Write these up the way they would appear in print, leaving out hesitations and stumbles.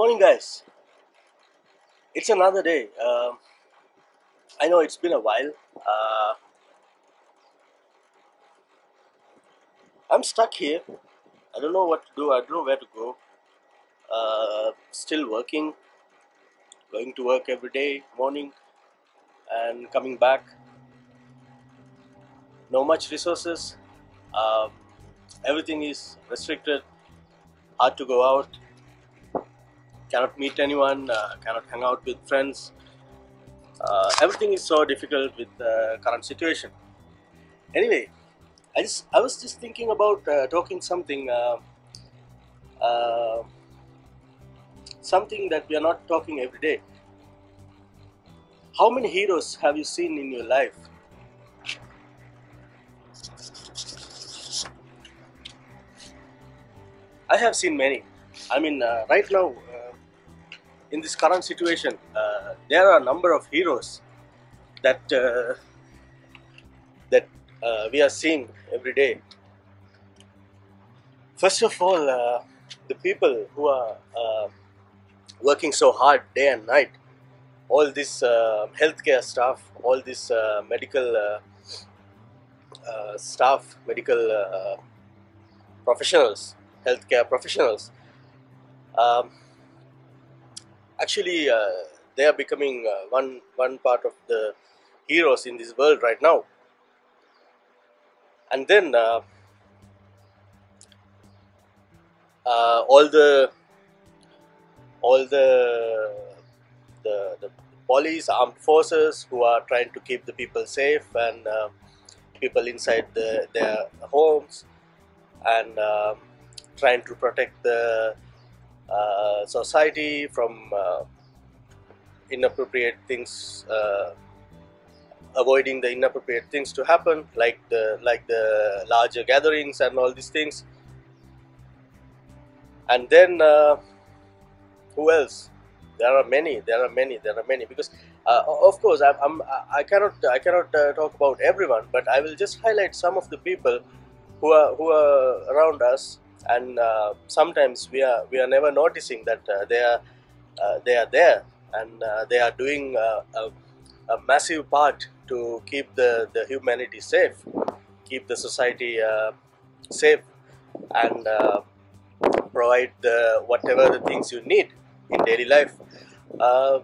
Morning, guys. It's another day. I know it's been a while. I'm stuck here. I don't know what to do. I don't know where to go. Still working, going to work every day, morning, and coming back. No much resources. Um, Everything is restricted. Hard to go out. Cannot meet anyone. Cannot hang out with friends. Everything is so difficult with the current situation. Anyway, I was just thinking about talking something. Uh, Something that we are not talking every day. How many heroes have you seen in your life? I have seen many. I mean, right now, in this current situation, there are a number of heroes that we are seeing every day. First of all, the people who are working so hard day and night, all this healthcare staff, all this medical staff, medical professionals, healthcare professionals. Um, Actually, they are becoming one part of the heroes in this world right now. And then all the police, armed forces who are trying to keep the people safe and people inside their homes and trying to protect the society from inappropriate things, avoiding the inappropriate things to happen, like the larger gatherings and all these things. And then who else? There are many. There are many. There are many. Because of course, I cannot talk about everyone, but I will just highlight some of the people who are around us, and sometimes we are never noticing that they are there, and they are doing a massive part to keep the humanity safe, keep the society safe, and provide the whatever the things you need in daily life. Uh,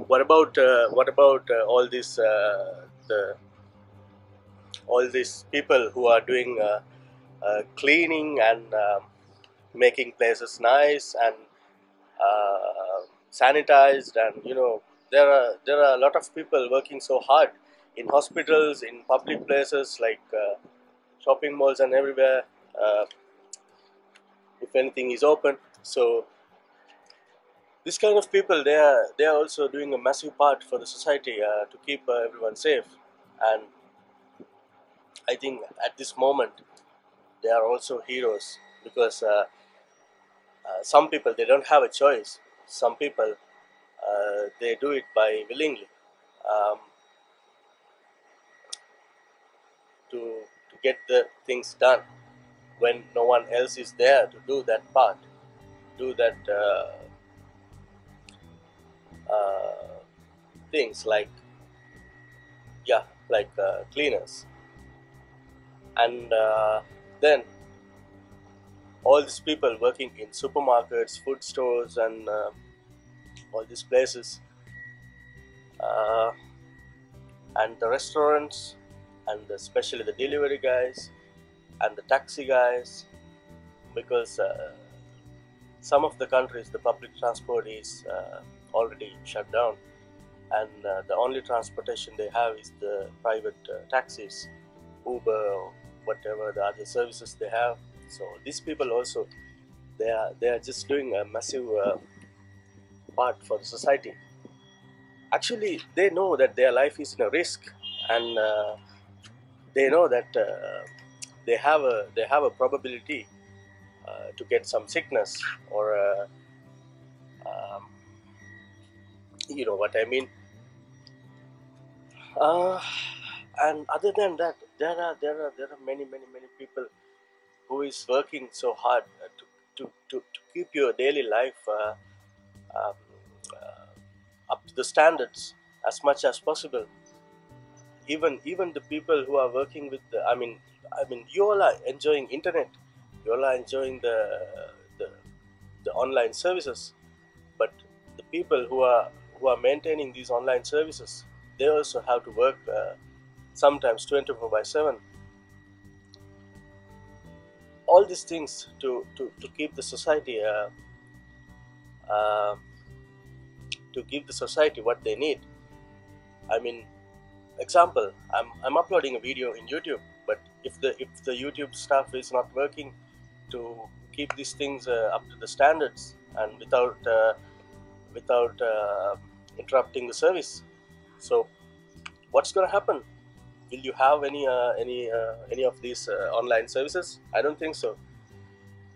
what about all these the all these people who are doing cleaning and making places nice and sanitized, and there are a lot of people working so hard in hospitals, in public places like shopping malls and everywhere, uh, if anything is open. So this kind of people, they are also doing a massive part for the society to keep everyone safe. And I think at this moment they are also heroes, because some people, they don't have a choice. Some people, they do it by willingly, um, to get the things done when no one else is there to do that part, do that uh, things like, yeah, like cleaners. And then all these people working in supermarkets, food stores, and all these places, uh, and the restaurants, and especially the delivery guys and the taxi guys, because some of the countries the public transport is already shut down, and the only transportation they have is the private taxis, Uber, or whatever the other services they have. So these people also, they are just doing a massive part for the society. Actually, they know that their life is in a risk, and they know that they have a probability to get some sickness, or um, you know what I mean. Uh, and other than that, there are many people who is working so hard to keep your daily life um, up to the standards as much as possible. Even the people who are working with I mean you all are enjoying internet, you all are enjoying the, the online services, but the people who are maintaining these online services, they also have to work sometimes 24 by 7. All these things to keep the society uh, to give the society what they need. I mean, example, I'm uploading a video in YouTube, but if the YouTube stuff is not working to keep these things up to the standards and without interrupting the service, so what's going to happen? Will you have any of these online services? I don't think so.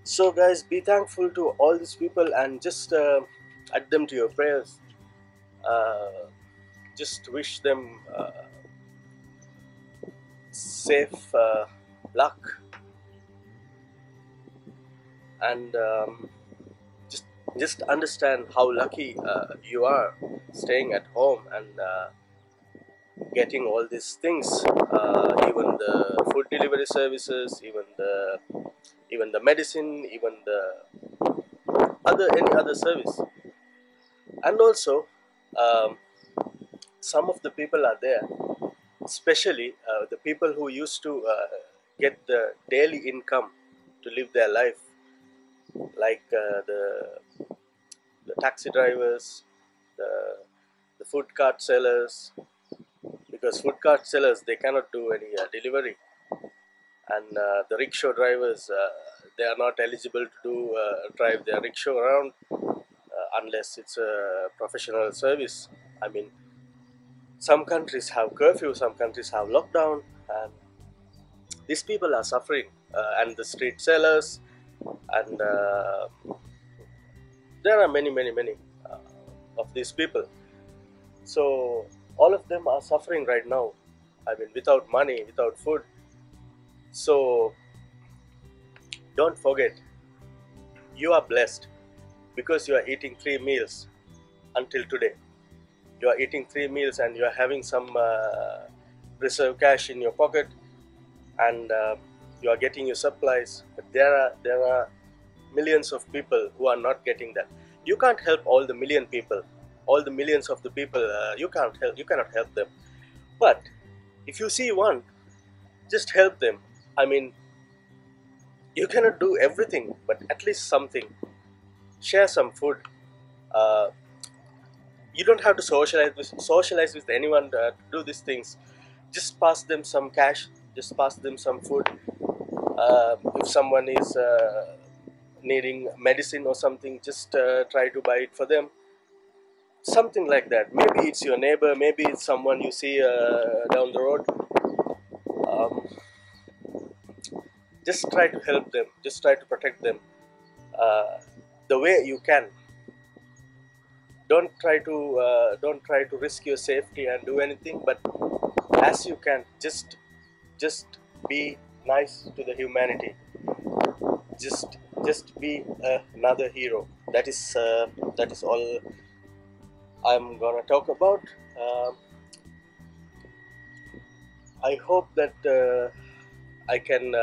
So guys, be thankful to all these people and just add them to your prayers. uh, just wish them safe luck, and just just understand how lucky you are staying at home and getting all these things, even the food delivery services, even the medicine, even the any other service. And also, um, some of the people are there, especially the people who used to get the daily income to live their life, like the taxi drivers, the the food cart sellers, because food cart sellers, they cannot do any delivery, and the rickshaw drivers, they are not eligible to drive their rickshaw around unless it's a professional service. I mean, some countries have curfew, some countries have lockdown, and these people are suffering, and the street sellers, and there are many of these people. So all of them are suffering right now. I mean, without money, without food. So don't forget, you are blessed because you are eating 3 meals until today. You are eating 3 meals and you are having some reserve cash in your pocket, and you are getting your supplies. But there are millions of people who are not getting that. You can't help all the million people, all the millions of the people. You can't help. You cannot help them. But if you see one, just help them. I mean, you cannot do everything, but at least something. Share some food. Uh, you don't have to socialize with anyone to do these things. Just pass them some cash. Just pass them some food. If someone is needing medicine or something, just try to buy it for them. Something like that. Maybe it's your neighbor. Maybe it's someone you see down the road. Um, just try to help them. Just try to protect them the way you can. Don't try to risk your safety and do anything, but as you can, just be nice to the humanity. Just be another hero. That is all I'm gonna talk about. um, I hope that I can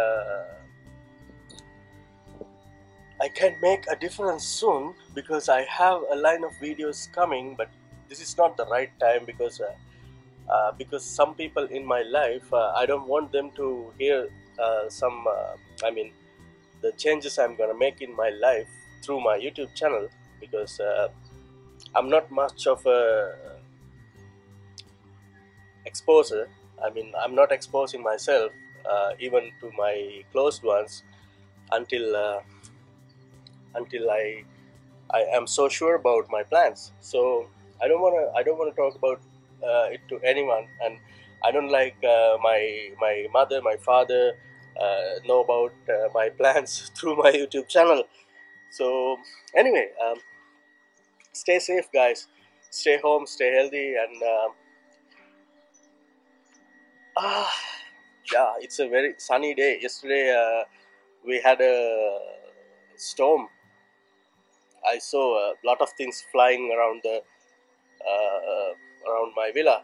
I can make a difference soon, because I have a line of videos coming, but this is not the right time, because some people in my life, I don't want them to hear some I mean the changes I'm gonna make in my life through my YouTube channel, because I'm not much of a exposer. I mean, I'm not exposing myself even to my closed ones until until I am so sure about my plans. So I don't wanna talk about it to anyone, and I don't like my mother, my father know about my plans through my YouTube channel. So anyway, stay safe, guys. Stay home, stay healthy, and ah, yeah, it's a very sunny day. Yesterday we had a storm, I saw a lot of things flying around the around my villa,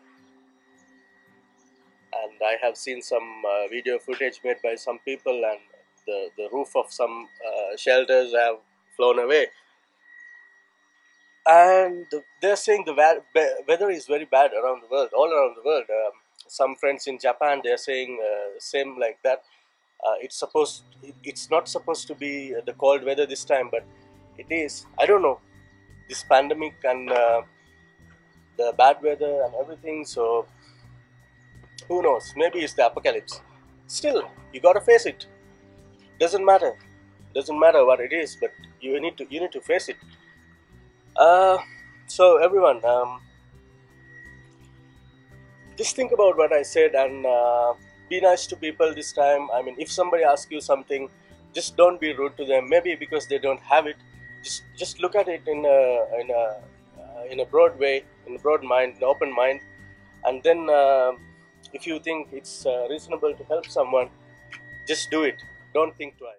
and I have seen some video footage made by some people, and the roof of some shelters have flown away. And they're saying the weather is very bad around the world, all around the world. Some friends in Japan, they're saying same like that. It's not supposed to be the cold weather this time, but it is. I don't know, this pandemic and the bad weather and everything. So who knows? Maybe it's the apocalypse. Still, you gotta face it. Doesn't matter. Doesn't matter what it is, but you need to face it. Uh, so everyone, just think about what I said and be nice to people this time. I mean, if somebody asks you something, just don't be rude to them. Maybe because they don't have it. Just look at it in a broad way, in a broad mind, an open mind, and then if you think it's reasonable to help someone, just do it. Don't think twice.